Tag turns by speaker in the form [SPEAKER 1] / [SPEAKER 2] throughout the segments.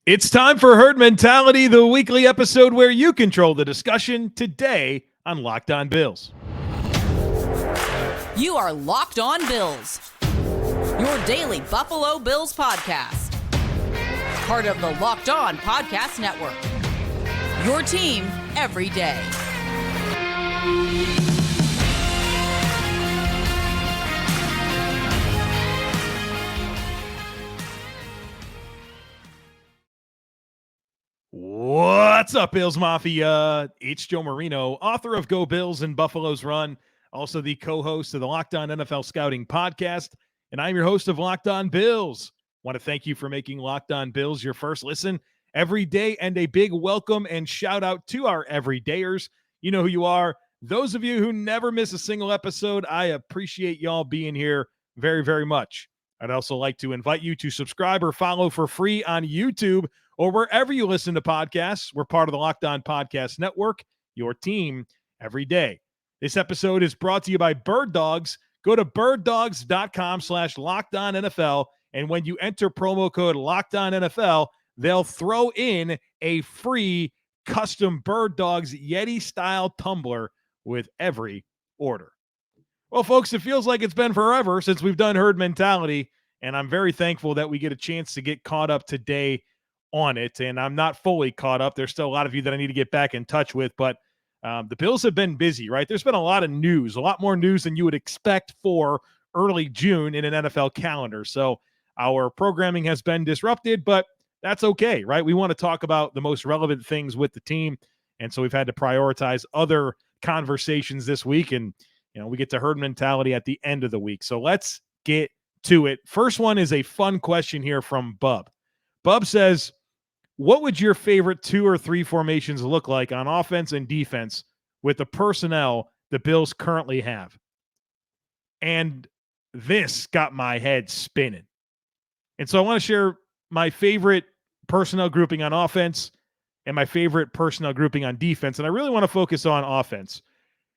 [SPEAKER 1] It's time for Herd Mentality, the weekly episode where you control the discussion today on Locked On Bills.
[SPEAKER 2] You are Locked On Bills, your daily Buffalo Bills podcast. Part of the Locked On Podcast Network, your team every day.
[SPEAKER 1] What's up, Bills Mafia? It's Joe Marino, author of Go Bills and Buffalo's Run, also the co-host of the Locked On NFL Scouting podcast, and I'm your host of Locked On Bills. Want to thank you for making Locked On Bills your first listen every day, and a big welcome and shout out to our everydayers. You know who you are. Those of you who never miss a single episode, I appreciate y'all being here very, very much. I'd also like to invite you to subscribe or follow for free on YouTube or wherever you listen to podcasts. We're part of the Locked On Podcast Network, your team every day. This episode is brought to you by Birddogs. Go to birddogs.com/LockedOnNFL, and when you enter promo code LockedOnNFL, they'll throw in a free custom Birddogs Yeti-style tumbler with every order. Well, folks, it feels like it's been forever since we've done Herd Mentality, and I'm very thankful that we get a chance to get caught up today on it, and I'm not fully caught up. There's still a lot of you that I need to get back in touch with, but the Bills have been busy, right? There's been a lot of news, a lot more news than you would expect for early June in an NFL calendar. So our programming has been disrupted, but that's okay, right? We want to talk about the most relevant things with the team, and so we've had to prioritize other conversations this week, and we get to Herd Mentality at the end of the week. So let's get to it. First one is a fun question here from Bub. Bub says, what would your favorite 2 or 3 formations look like on offense and defense with the personnel the Bills currently have? And this got my head spinning. And so I want to share my favorite personnel grouping on offense and my favorite personnel grouping on defense. And I really want to focus on offense,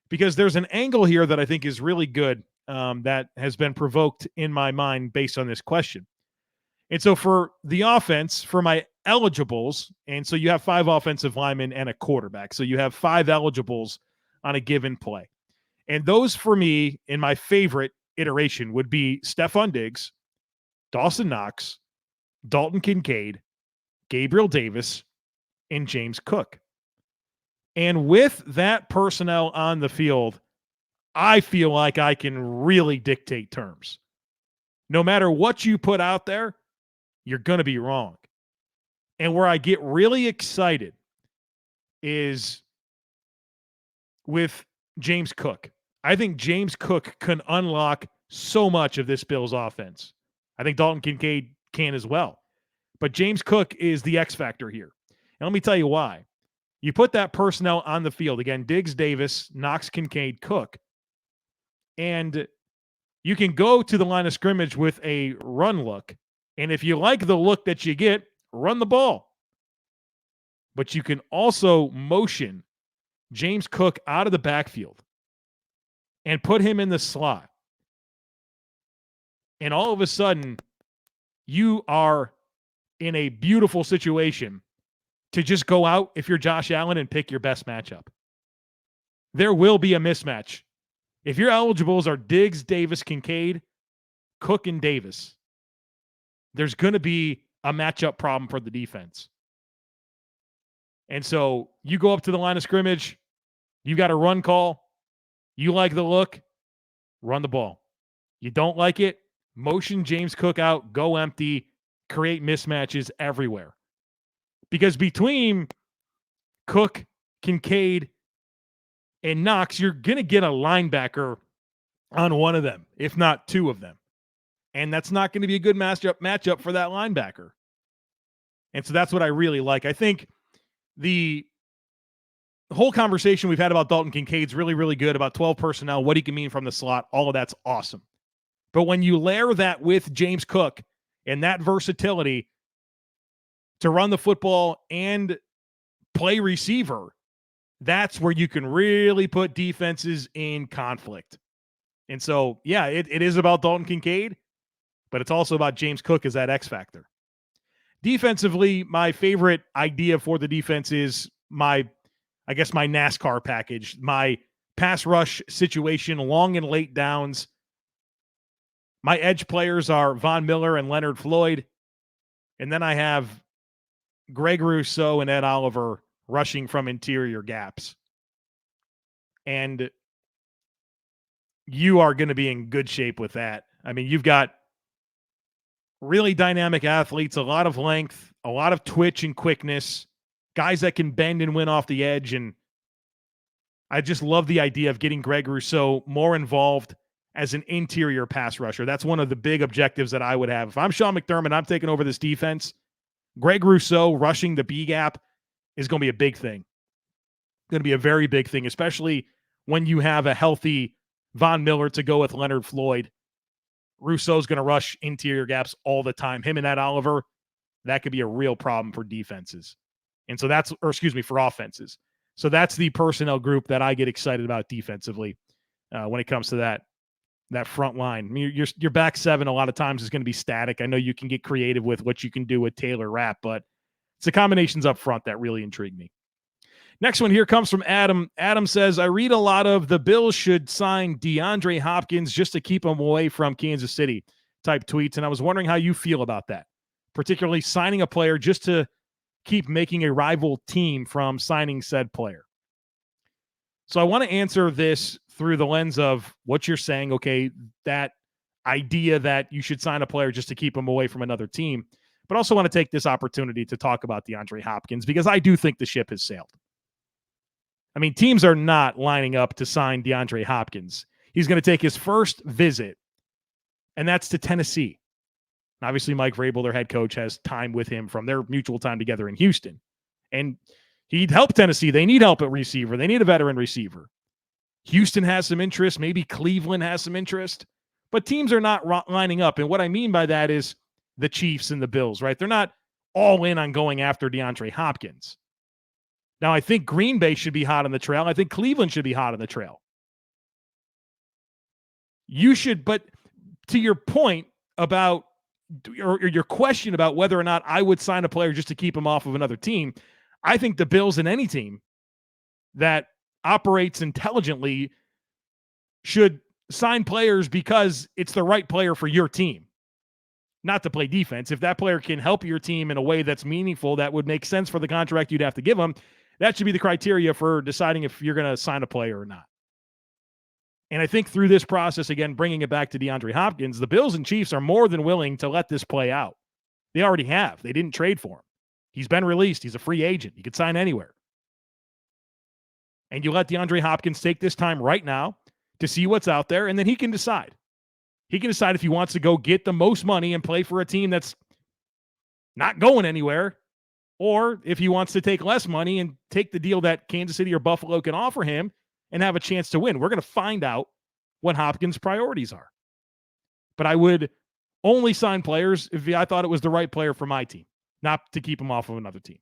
[SPEAKER 1] because there's an angle here that I think is really good that has been provoked in my mind based on this question. And so for the offense, for my eligibles, and so you have 5 offensive linemen and a quarterback. So you have 5 eligibles on a given play. And those for me, in my favorite iteration, would be Stefon Diggs, Dawson Knox, Dalton Kincaid, Gabriel Davis, and James Cook. And with that personnel on the field, I feel like I can really dictate terms. No matter what you put out there, you're going to be wrong. And where I get really excited is with James Cook. I think James Cook can unlock so much of this Bills offense. I think Dalton Kincaid can as well. But James Cook is the X factor here. And let me tell you why. You put that personnel on the field, again, Diggs, Davis, Knox, Kincaid, Cook, and you can go to the line of scrimmage with a run look. And if you like the look that you get, run the ball. But you can also motion James Cook out of the backfield and put him in the slot. And all of a sudden, you are in a beautiful situation to just go out, if you're Josh Allen, and pick your best matchup. There will be a mismatch. If your eligibles are Diggs, Davis, Kincaid, Cook, and Davis, there's going to be a matchup problem for the defense. And so you go up to the line of scrimmage, you got a run call, you like the look, run the ball. You don't like it, motion James Cook out, go empty, create mismatches everywhere. Because between Cook, Kincaid, and Knox, you're going to get a linebacker on one of them, if not 2 of them. And that's not going to be a good matchup for that linebacker. And so that's what I really like. I think the whole conversation we've had about Dalton Kincaid is really, really good, about 12 personnel, what he can mean from the slot. All of that's awesome. But when you layer that with James Cook and that versatility to run the football and play receiver, that's where you can really put defenses in conflict. And so, yeah, it is about Dalton Kincaid, but it's also about James Cook as that X factor. Defensively, my favorite idea for the defense is my NASCAR package, my pass rush situation, long and late downs. My edge players are Von Miller and Leonard Floyd. And then I have Greg Rousseau and Ed Oliver rushing from interior gaps. And you are going to be in good shape with that. I mean, you've got really dynamic athletes, a lot of length, a lot of twitch and quickness, guys that can bend and win off the edge. And I just love the idea of getting Greg Rousseau more involved as an interior pass rusher. That's one of the big objectives that I would have. If I'm Sean McDermott, I'm taking over this defense. Greg Rousseau rushing the B gap is going to be a big thing. Going to be a very big thing, especially when you have a healthy Von Miller to go with Leonard Floyd. Rousseau's going to rush interior gaps all the time. Him and Ed Oliver, that could be a real problem for defenses. And so for offenses. So that's the personnel group that I get excited about defensively when it comes to that front line. I mean, your back seven a lot of times is going to be static. I know you can get creative with what you can do with Taylor Rapp, but it's the combinations up front that really intrigue me. Next one here comes from Adam. Adam says, I read a lot of the Bills should sign DeAndre Hopkins just to keep him away from Kansas City type tweets. And I was wondering how you feel about that, particularly signing a player just to keep making a rival team from signing said player. So I want to answer this through the lens of what you're saying. Okay, that idea that you should sign a player just to keep him away from another team, but also want to take this opportunity to talk about DeAndre Hopkins because I do think the ship has sailed. I mean, teams are not lining up to sign DeAndre Hopkins. He's going to take his first visit, and that's to Tennessee. Obviously, Mike Vrabel, their head coach, has time with him from their mutual time together in Houston. And he'd help Tennessee. They need help at receiver. They need a veteran receiver. Houston has some interest. Maybe Cleveland has some interest. But teams are not lining up. And what I mean by that is the Chiefs and the Bills, right? They're not all in on going after DeAndre Hopkins. Now, I think Green Bay should be hot on the trail. I think Cleveland should be hot on the trail. You should, but to your point about, or your question about whether or not I would sign a player just to keep him off of another team, I think the Bills and any team that operates intelligently should sign players because it's the right player for your team, not to play defense. If that player can help your team in a way that's meaningful, that would make sense for the contract you'd have to give him. That should be the criteria for deciding if you're going to sign a player or not. And I think through this process, again, bringing it back to DeAndre Hopkins, the Bills and Chiefs are more than willing to let this play out. They already have. They didn't trade for him. He's been released. He's a free agent. He could sign anywhere. And you let DeAndre Hopkins take this time right now to see what's out there, and then he can decide. He can decide if he wants to go get the most money and play for a team that's not going anywhere, or if he wants to take less money and take the deal that Kansas City or Buffalo can offer him and have a chance to win. We're going to find out what Hopkins' priorities are. But I would only sign players if I thought it was the right player for my team, not to keep him off of another team.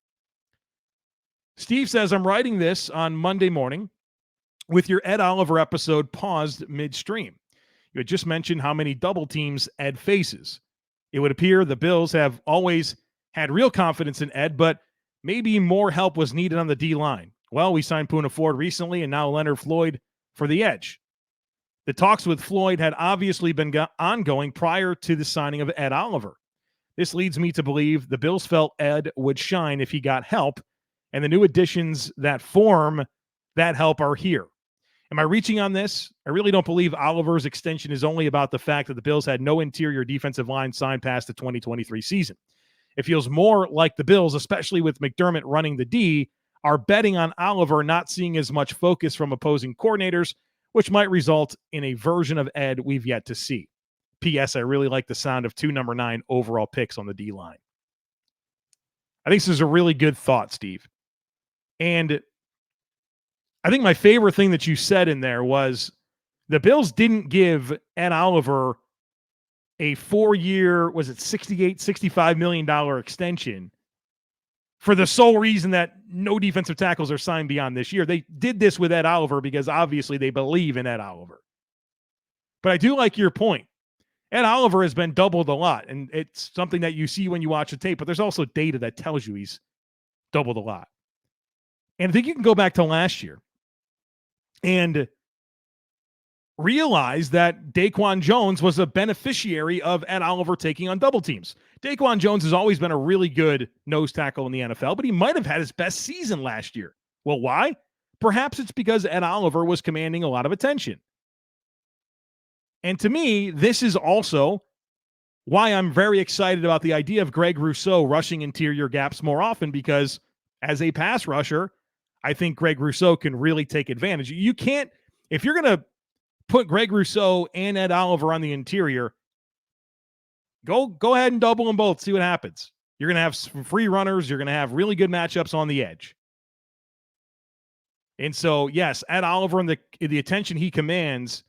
[SPEAKER 1] Steve says, I'm writing this on Monday morning with your Ed Oliver episode paused midstream. You had just mentioned how many double teams Ed faces. It would appear the Bills have always had real confidence in Ed, but maybe more help was needed on the D-line. Well, we signed Poona Ford recently and now Leonard Floyd for the edge. The talks with Floyd had obviously been ongoing prior to the signing of Ed Oliver. This leads me to believe the Bills felt Ed would shine if he got help, and the new additions that form that help are here. Am I reaching on this? I really don't believe Oliver's extension is only about the fact that the Bills had no interior defensive line signed past the 2023 season. It feels more like the Bills, especially with McDermott running the D, are betting on Oliver not seeing as much focus from opposing coordinators, which might result in a version of Ed we've yet to see. P.S. I really like the sound of 2 number 9 overall picks on the D-line. I think this is a really good thought, Steve. And I think my favorite thing that you said in there was the Bills didn't give Ed Oliver a 4-year, was it $65 million extension for the sole reason that no defensive tackles are signed beyond this year. They did this with Ed Oliver because obviously they believe in Ed Oliver. But I do like your point. Ed Oliver has been doubled a lot, and it's something that you see when you watch the tape, but there's also data that tells you he's doubled a lot. And I think you can go back to last year and realize that Daquan Jones was a beneficiary of Ed Oliver taking on double teams. Daquan Jones has always been a really good nose tackle in the NFL, but he might have had his best season last year. Well, why? Perhaps it's because Ed Oliver was commanding a lot of attention. And to me, this is also why I'm very excited about the idea of Greg Rousseau rushing interior gaps more often, because as a pass rusher, I think Greg Rousseau can really take advantage. You can't, if you're going to put Greg Rousseau and Ed Oliver on the interior, go ahead and double them both, see what happens. You're going to have some free runners. You're going to have really good matchups on the edge. And so, yes, Ed Oliver and the attention he commands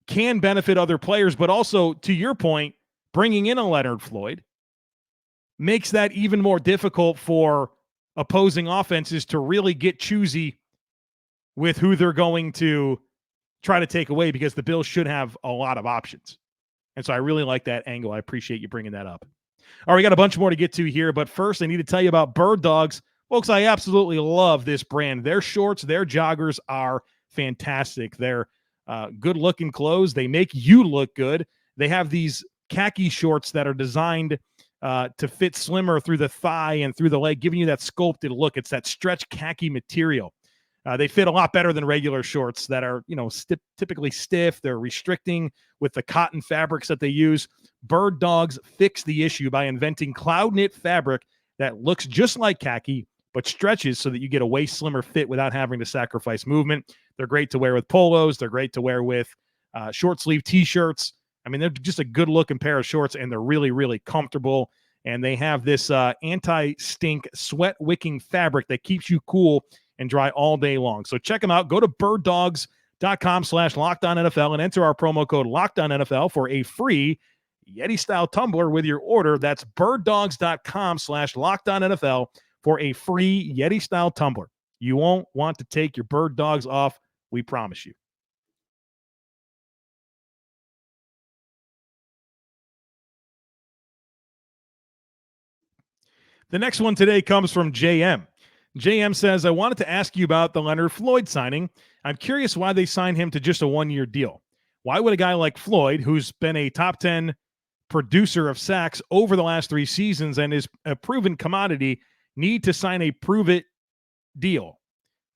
[SPEAKER 1] can benefit other players, but also, to your point, bringing in a Leonard Floyd makes that even more difficult for opposing offenses to really get choosy with who they're going to try to take away, because the Bills should have a lot of options. And so I really like that angle. I appreciate you bringing that up. All right, we got a bunch more to get to here, but first I need to tell you about Birddogs. Folks, I absolutely love this brand. Their shorts, their joggers are fantastic. They're good-looking clothes. They make you look good. They have these khaki shorts that are designed to fit slimmer through the thigh and through the leg, giving you that sculpted look. It's that stretch khaki material. They fit a lot better than regular shorts that are, typically stiff. They're restricting with the cotton fabrics that they use. Birddogs fix the issue by inventing cloud knit fabric that looks just like khaki, but stretches so that you get a way slimmer fit without having to sacrifice movement. They're great to wear with polos. They're great to wear with short sleeve t-shirts. I mean, they're just a good looking pair of shorts, and they're really, really comfortable. And they have this anti-stink sweat wicking fabric that keeps you cool and dry all day long. So check them out. Go to birddogs.com/LockedOnNFL and enter our promo code LockedOnNFL for a free Yeti-style tumbler with your order. That's birddogs.com/LockedOnNFL for a free Yeti-style tumbler. You won't want to take your bird dogs off, we promise you. The next one today comes from JM. JM says, I wanted to ask you about the Leonard Floyd signing. I'm curious why they signed him to just a one-year deal. Why would a guy like Floyd, who's been a top 10 producer of sacks over the last 3 seasons and is a proven commodity, need to sign a prove-it deal?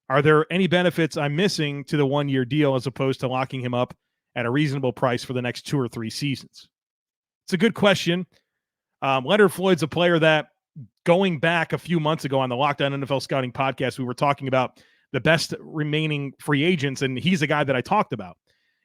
[SPEAKER 1] Are there any benefits I'm missing to the one-year deal as opposed to locking him up at a reasonable price for the next 2 or 3 seasons? It's a good question. Leonard Floyd's a player that, going back a few months ago on the Locked On NFL Scouting podcast, we were talking about the best remaining free agents, and he's a guy that I talked about.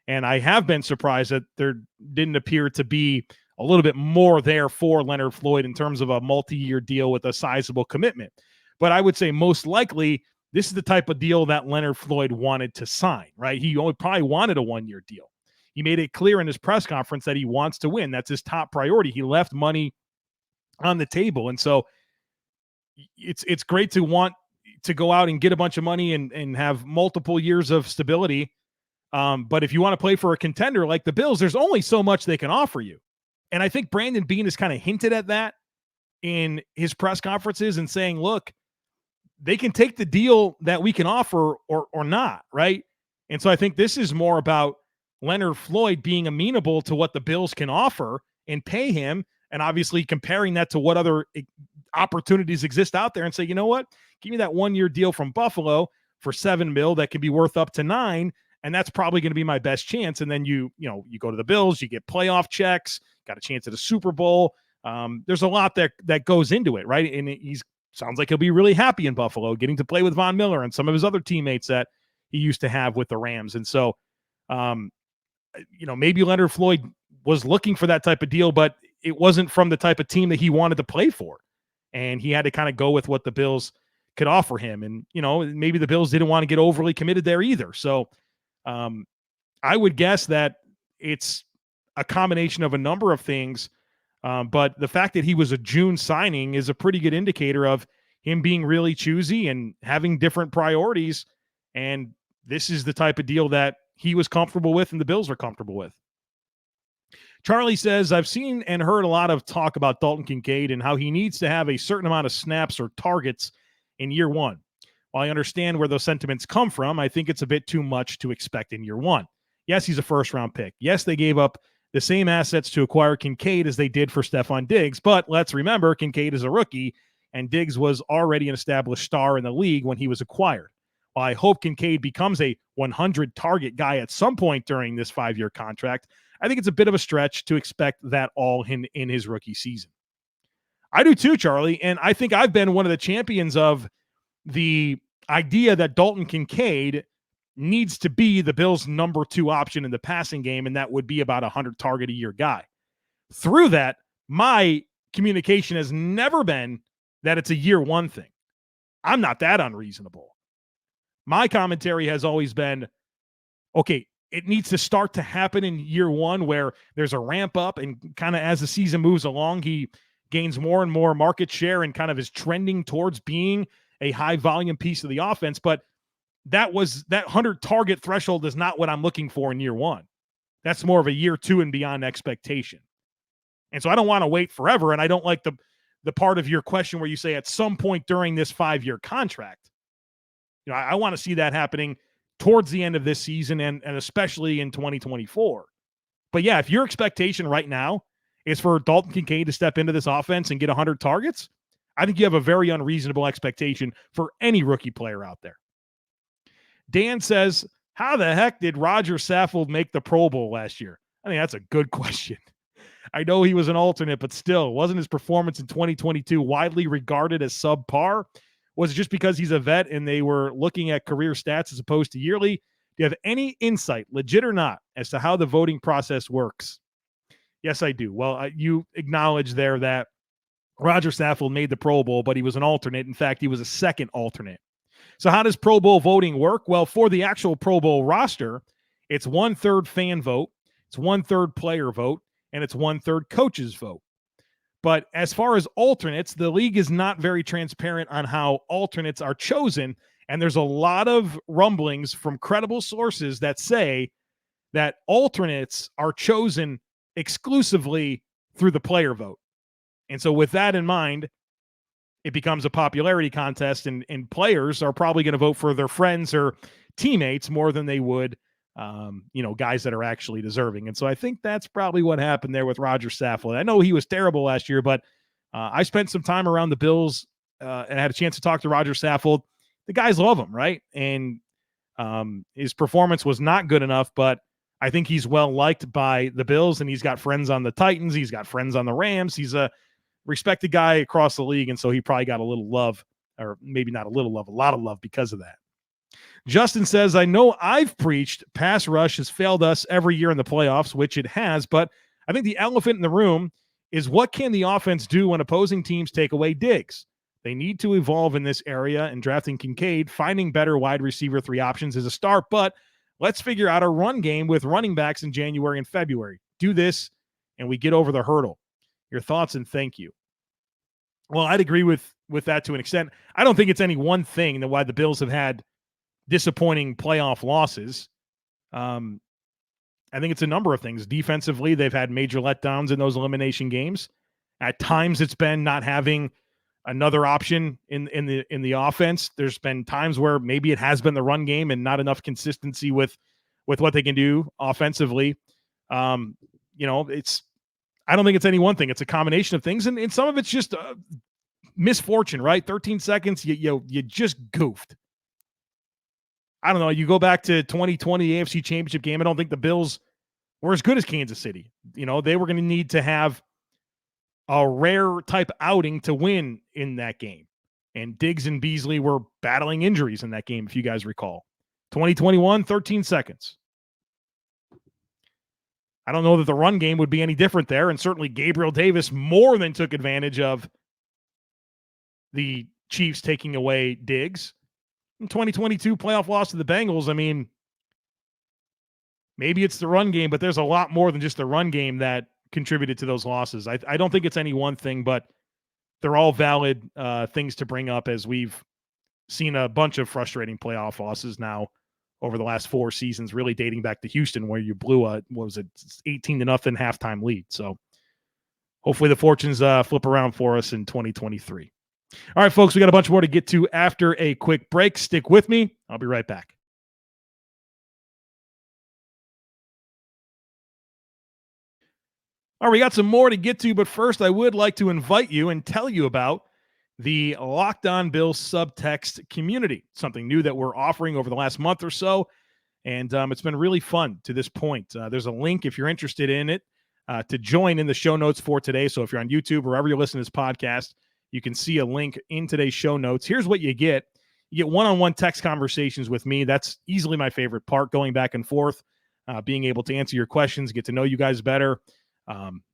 [SPEAKER 1] And I have been surprised that there didn't appear to be a little bit more there for Leonard Floyd in terms of a multi-year deal with a sizable commitment. But I would say most likely this is the type of deal that Leonard Floyd wanted to sign, right? He only probably wanted a one-year deal. He made it clear in his press conference that he wants to win. That's his top priority. He left money on the table. And so it's great to want to go out and get a bunch of money and have multiple years of stability. But if you want to play for a contender like the Bills, there's only so much they can offer you. And I think Brandon Beane has kind of hinted at that in his press conferences and saying, look, they can take the deal that we can offer or not, right? And so I think this is more about Leonard Floyd being amenable to what the Bills can offer and pay him, and obviously comparing that to what other opportunities exist out there and say, you know what, give me that one-year deal from Buffalo for $7 million that could be worth up to $9 million, and that's probably going to be my best chance. And then you go to the Bills, you get playoff checks, got a chance at a Super Bowl. There's a lot that goes into it, right? And sounds like he'll be really happy in Buffalo, getting to play with Von Miller and some of his other teammates that he used to have with the Rams. And so, maybe Leonard Floyd was looking for that type of deal, but it wasn't from the type of team that he wanted to play for. And he had to kind of go with what the Bills could offer him. And, maybe the Bills didn't want to get overly committed there either. So I would guess that it's a combination of a number of things. But the fact that he was a June signing is a pretty good indicator of him being really choosy and having different priorities. And this is the type of deal that he was comfortable with and the Bills are comfortable with. Charlie says, I've seen and heard a lot of talk about Dalton Kincaid and how he needs to have a certain amount of snaps or targets in year one. While I understand where those sentiments come from, I think it's a bit too much to expect in year one. Yes, he's a first-round pick. Yes, they gave up the same assets to acquire Kincaid as they did for Stefon Diggs, but let's remember, Kincaid is a rookie, and Diggs was already an established star in the league when he was acquired. While I hope Kincaid becomes a 100-target guy at some point during this 5-year contract, I think it's a bit of a stretch to expect that all in his rookie season. I do too, Charlie, and I think I've been one of the champions of the idea that Dalton Kincaid needs to be the Bills' number 2 option in the passing game, and that would be about a 100-target-a-year guy. Through that, my communication has never been that it's a year one thing. I'm not that unreasonable. My commentary has always been, okay, it needs to start to happen in year one where there's a ramp up, and kind of as the season moves along, he gains more and more market share and kind of is trending towards being a high volume piece of the offense. But that 100 target threshold is not what I'm looking for in year one. That's more of a year 2 and beyond expectation. And so I don't want to wait forever. And I don't like the part of your question where you say at some point during this 5-year contract. You know, I want to see that happening towards the end of this season and especially in 2024. But yeah, if your expectation right now is for Dalton Kincaid to step into this offense and get 100 targets, I think you have a very unreasonable expectation for any rookie player out there. Dan says, how the heck did Roger Saffold make the Pro Bowl last year? I think that's a good question. I know he was an alternate, but still, wasn't his performance in 2022 widely regarded as subpar? Was it just because he's a vet and they were looking at career stats as opposed to yearly? Do you have any insight, legit or not, as to how the voting process works? Yes, I do. Well, you acknowledge there that Roger Saffold made the Pro Bowl, but he was an alternate. In fact, he was a second alternate. So how does Pro Bowl voting work? Well, for the actual Pro Bowl roster, it's 1/3 fan vote, it's 1/3 player vote, and it's 1/3 coaches vote. But as far as alternates, the league is not very transparent on how alternates are chosen. And there's a lot of rumblings from credible sources that say that alternates are chosen exclusively through the player vote. And so with that in mind, it becomes a popularity contest, and players are probably going to vote for their friends or teammates more than they would, guys that are actually deserving. And so I think that's probably what happened there with Roger Saffold. I know he was terrible last year, but I spent some time around the Bills and had a chance to talk to Roger Saffold. The guys love him, right? And his performance was not good enough, but I think he's well liked by the Bills, and he's got friends on the Titans. He's got friends on the Rams. He's a respected guy across the league, and so he probably got a little love, or maybe not a little love, a lot of love because of that. Justin says, I know I've preached pass rush has failed us every year in the playoffs, which it has, but I think the elephant in the room is what can the offense do when opposing teams take away Diggs? They need to evolve in this area, and drafting Kincaid, finding better wide receiver 3 options is a start, but let's figure out a run game with running backs in January and February. Do this, and we get over the hurdle. Your thoughts, and thank you. Well, I'd agree with that to an extent. I don't think it's any one thing that why the Bills have had disappointing playoff losses. I think it's a number of things. Defensively, they've had major letdowns in those elimination games. At times, it's been not having another option in the offense. There's been times where maybe it has been the run game and not enough consistency with what they can do offensively. I don't think it's any one thing. It's a combination of things, and some of it's just misfortune, right? 13 seconds, you just goofed. I don't know. You go back to 2020, the AFC Championship game. I don't think the Bills were as good as Kansas City. They were going to need to have a rare type outing to win in that game. And Diggs and Beasley were battling injuries in that game, if you guys recall. 2021, 13 seconds. I don't know that the run game would be any different there. And certainly Gabriel Davis more than took advantage of the Chiefs taking away Diggs. In 2022 playoff loss to the Bengals, I mean, maybe it's the run game, but there's a lot more than just the run game that contributed to those losses. I don't think it's any one thing, but they're all valid things to bring up as we've seen a bunch of frustrating playoff losses now over the last 4 seasons, really dating back to Houston, where you blew a, 18-0 halftime lead. So hopefully the fortunes flip around for us in 2023. All right, folks, we got a bunch more to get to after a quick break. Stick with me. I'll be right back. All right, we got some more to get to, but first I would like to invite you and tell you about the Locked On Bills subtext community, something new that we're offering over the last month or so, and it's been really fun to this point. There's a link if you're interested in it to join in the show notes for today. So if you're on YouTube or wherever you're listening to this podcast, you can see a link in today's show notes. Here's what you get. You get one-on-one text conversations with me. That's easily my favorite part, going back and forth, being able to answer your questions, get to know you guys better.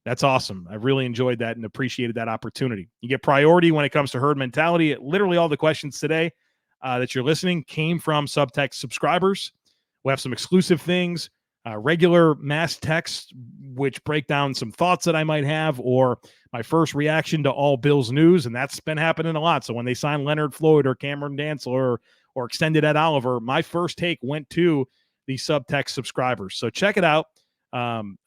[SPEAKER 1] That's awesome. I've really enjoyed that and appreciated that opportunity. You get priority when it comes to herd mentality. Literally all the questions today that you're listening came from Subtext subscribers. We have some exclusive things, regular mass texts, which break down some thoughts that I might have or my first reaction to all Bills news. And that's been happening a lot. So when they signed Leonard Floyd or Cameron Dantzler or extended Ed Oliver, my first take went to the Subtext subscribers. So check it out.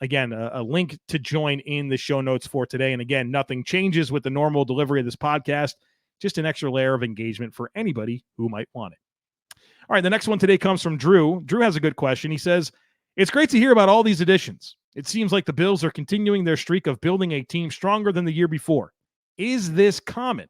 [SPEAKER 1] Again, a link to join in the show notes for today. And again, nothing changes with the normal delivery of this podcast, just an extra layer of engagement for anybody who might want it. All right, the next one today comes from Drew. Drew has a good question. He says, it's great to hear about all these additions. It seems like the Bills are continuing their streak of building a team stronger than the year before. Is this common?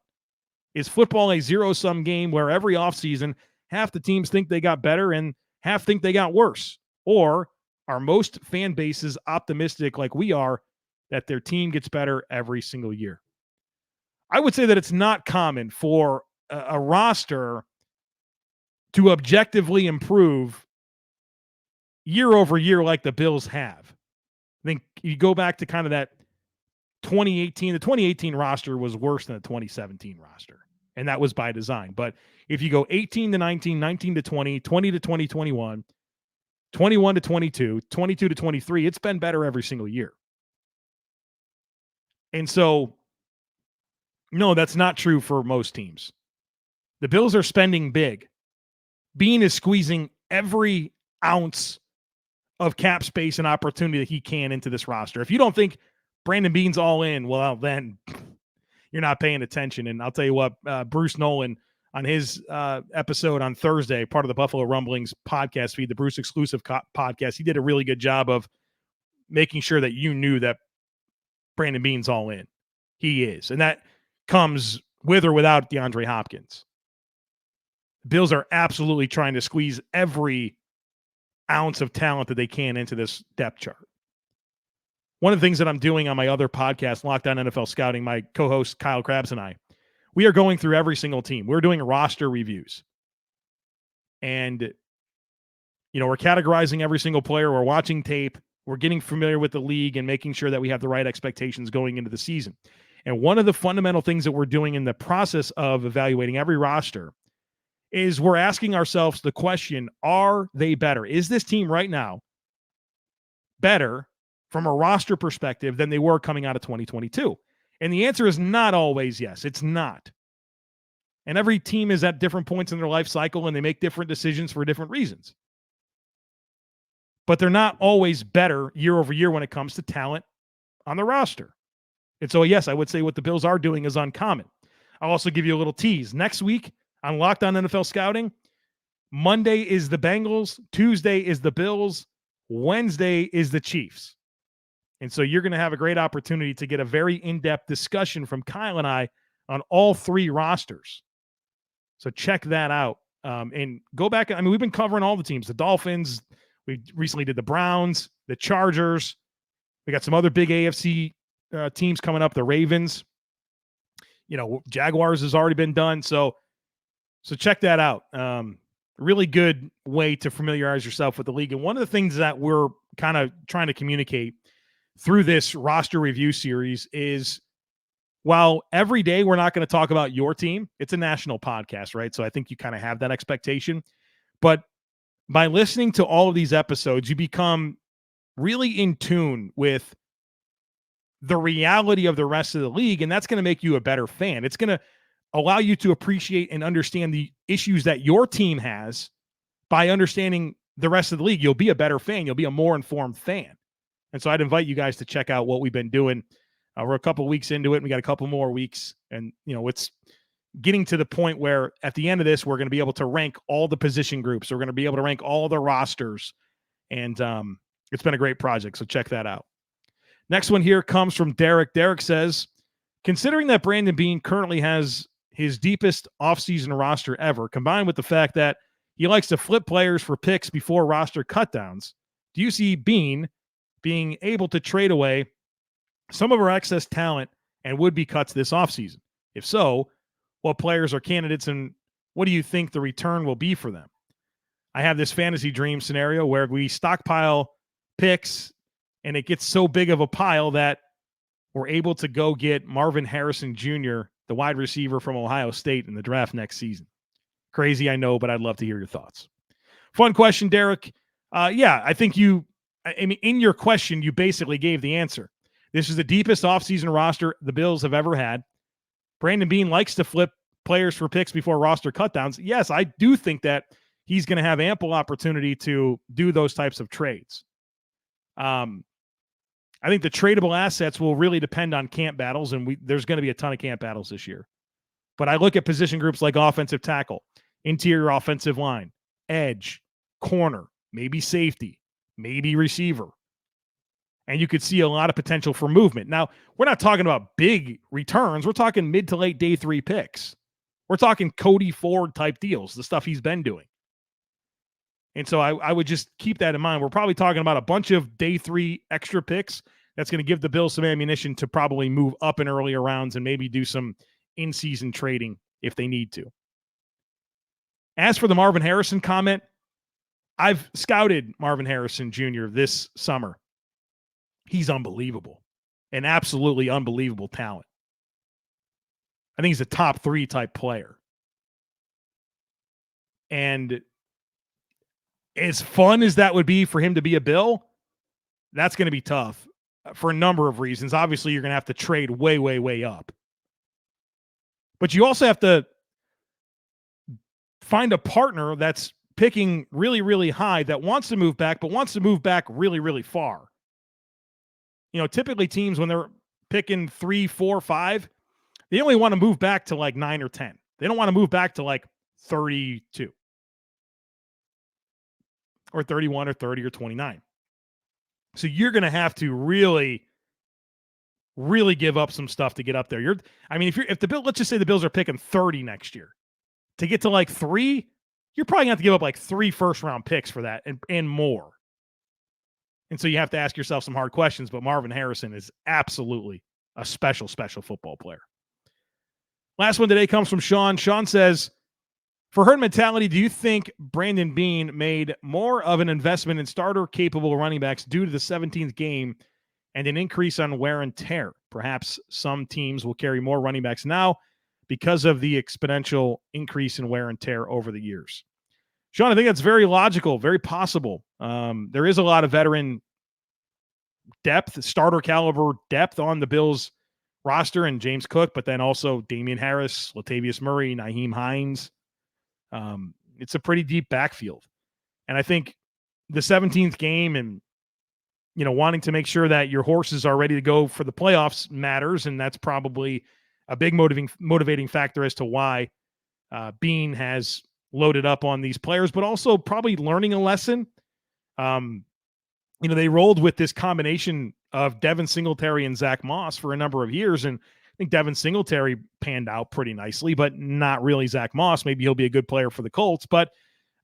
[SPEAKER 1] Is football a zero-sum game where every offseason half the teams think they got better and half think they got worse? Or are most fan bases optimistic like we are that their team gets better every single year? I would say that it's not common for a roster to objectively improve year over year like the Bills have. I think you go back to kind of that 2018. The 2018 roster was worse than the 2017 roster, and that was by design. But if you go 18 to 19, 19 to 20, 20 to 20, 21, 21 to 22, 22 to 23, it's been better every single year. And so, no, that's not true for most teams. The Bills are spending big. Beane is squeezing every ounce of cap space and opportunity that he can into this roster. If you don't think Brandon Beane's all in, well, then you're not paying attention. And I'll tell you what, Bruce Nolan, on his episode on Thursday, part of the Buffalo Rumblings podcast feed, the Bruce exclusive podcast, he did a really good job of making sure that you knew that Brandon Beane's all in. He is. And that comes with or without DeAndre Hopkins. The Bills are absolutely trying to squeeze every ounce of talent that they can into this depth chart. One of the things that I'm doing on my other podcast, Locked On NFL Scouting, my co-host Kyle Krabs and I, we are going through every single team. We're doing roster reviews. And, you know, we're categorizing every single player. We're watching tape. We're getting familiar with the league and making sure that we have the right expectations going into the season. And one of the fundamental things that we're doing in the process of evaluating every roster is we're asking ourselves the question, are they better? Is this team right now better from a roster perspective than they were coming out of 2022? And the answer is not always yes. It's not. And every team is at different points in their life cycle and they make different decisions for different reasons. But they're not always better year over year when it comes to talent on the roster. And so, yes, I would say what the Bills are doing is uncommon. I'll also give you a little tease. Next week on Locked On NFL Scouting, Monday is the Bengals, Tuesday is the Bills, Wednesday is the Chiefs. And so you're going to have a great opportunity to get a very in-depth discussion from Kyle and I on all three rosters. So check that out. And go back. I mean, we've been covering all the teams, the Dolphins. We recently did the Browns, the Chargers. We got some other big AFC teams coming up, the Ravens. You know, Jaguars has already been done. So check that out. Really good way to familiarize yourself with the league. And one of the things that we're kind of trying to communicate through this roster review series is, while every day we're not going to talk about your team, it's a national podcast, right? So I think you kind of have that expectation. But by listening to all of these episodes, you become really in tune with the reality of the rest of the league, and that's going to make you a better fan. It's going to allow you to appreciate and understand the issues that your team has by understanding the rest of the league. You'll be a better fan. You'll be a more informed fan. And so I'd invite you guys to check out what we've been doing. We're a couple weeks into it. And we got a couple more weeks. And, it's getting to the point where at the end of this, we're going to be able to rank all the position groups. We're going to be able to rank all the rosters. And it's been a great project. So check that out. Next one here comes from Derek. Derek says, considering that Brandon Beane currently has his deepest offseason roster ever, combined with the fact that he likes to flip players for picks before roster cutdowns, do you see Beane being able to trade away some of our excess talent and would-be cuts this offseason? If so, what players are candidates and what do you think the return will be for them? I have this fantasy dream scenario where we stockpile picks and it gets so big of a pile that we're able to go get Marvin Harrison Jr., the wide receiver from Ohio State, in the draft next season. Crazy, I know, but I'd love to hear your thoughts. Fun question, Derek. I think in your question, you basically gave the answer. This is the deepest offseason roster the Bills have ever had. Brandon Beane likes to flip players for picks before roster cutdowns. Yes, I do think that he's going to have ample opportunity to do those types of trades. I think the tradable assets will really depend on camp battles, and there's going to be a ton of camp battles this year. But I look at position groups like offensive tackle, interior offensive line, edge, corner, maybe safety, maybe receiver. And you could see a lot of potential for movement. Now, we're not talking about big returns. We're talking mid to late day 3 picks. We're talking Cody Ford type deals, the stuff he's been doing. And so I would just keep that in mind. We're probably talking about a bunch of day 3 extra picks. That's going to give the Bills some ammunition to probably move up in earlier rounds and maybe do some in-season trading if they need to. As for the Marvin Harrison comment, I've scouted Marvin Harrison Jr. this summer. He's unbelievable. An absolutely unbelievable talent. I think he's a top 3 type player. And as fun as that would be for him to be a Bill, that's going to be tough for a number of reasons. Obviously, you're going to have to trade way, way, way up. But you also have to find a partner that's picking really, really high that wants to move back, but wants to move back really, really far. Typically teams, when they're picking 3, 4, 5, they only want to move back to like 9 or 10. They don't want to move back to like 32 or 31 or 30 or 29. So you're going to have to really, really give up some stuff to get up there. Let's just say the Bills are picking 30 next year, to get to like 3, you're probably going to have to give up like 3 first-round picks for that and more. And so you have to ask yourself some hard questions, but Marvin Harrison is absolutely a special, special football player. Last one today comes from Sean. Sean says, for herd mentality, do you think Brandon Beane made more of an investment in starter-capable running backs due to the 17th game and an increase on wear and tear? Perhaps some teams will carry more running backs now because of the exponential increase in wear and tear over the years. Sean, I think that's very logical, very possible. There is a lot of veteran depth, starter caliber depth on the Bills roster, and James Cook, but then also Damian Harris, Latavius Murray, Nyheim Hines. It's a pretty deep backfield. And I think the 17th game and, wanting to make sure that your horses are ready to go for the playoffs matters. And that's probably a big motivating factor as to why Beane has loaded up on these players, but also probably learning a lesson. They rolled with this combination of Devin Singletary and Zach Moss for a number of years. And I think Devin Singletary panned out pretty nicely, but not really Zach Moss. Maybe he'll be a good player for the Colts, but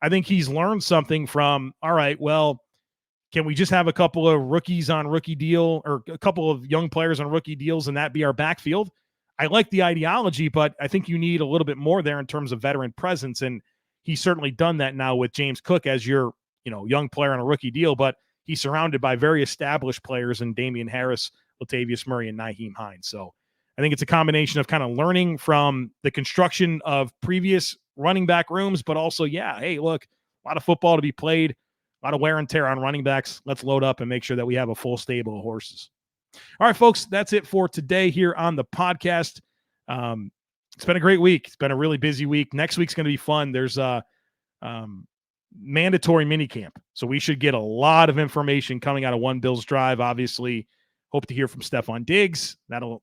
[SPEAKER 1] I think he's learned something from, all right, well, can we just have a couple of rookies on rookie deal or a couple of young players on rookie deals and that be our backfield? I like the ideology, but I think you need a little bit more there in terms of veteran presence. And he's certainly done that now with James Cook as your, young player on a rookie deal, but he's surrounded by very established players in Damian Harris, Latavius Murray, and Nyheim Hines. So I think it's a combination of kind of learning from the construction of previous running back rooms, but also, hey, look, a lot of football to be played, a lot of wear and tear on running backs. Let's load up and make sure that we have a full stable of horses. All right, folks, that's it for today here on the podcast. It's been a great week. It's been a really busy week. Next week's going to be fun. There's mandatory minicamp. So we should get a lot of information coming out of One Bills Drive. Obviously, hope to hear from Stefon Diggs. That'll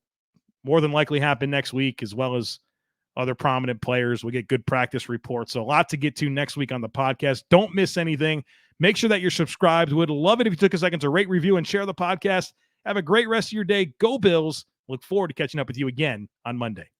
[SPEAKER 1] more than likely happen next week, as well as other prominent players. We'll get good practice reports. So a lot to get to next week on the podcast. Don't miss anything. Make sure that you're subscribed. Would love it if you took a second to rate, review, and share the podcast. Have a great rest of your day. Go Bills. Look forward to catching up with you again on Monday.